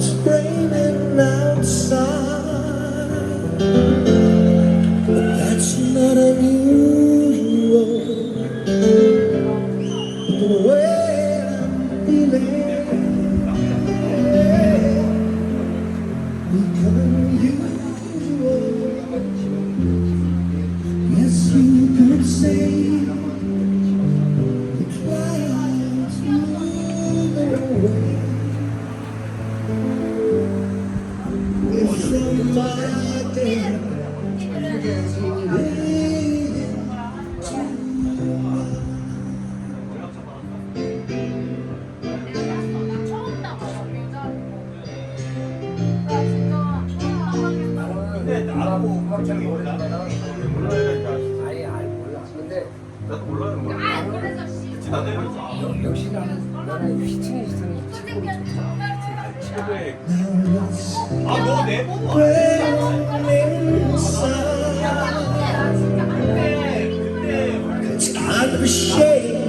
It's raining outside, but that's not unusual. The way I'm feeling become unusual. Yes, you could say the clouds moving away. It's from my day. 근데 나라고 음악 잘 모르잖아. 아예 몰라. 근데 나도 몰라요. 그치 나도 역시 나는 휘청이 최고로 좋다. 최고의. 아너 내 번호 It's kind of a shame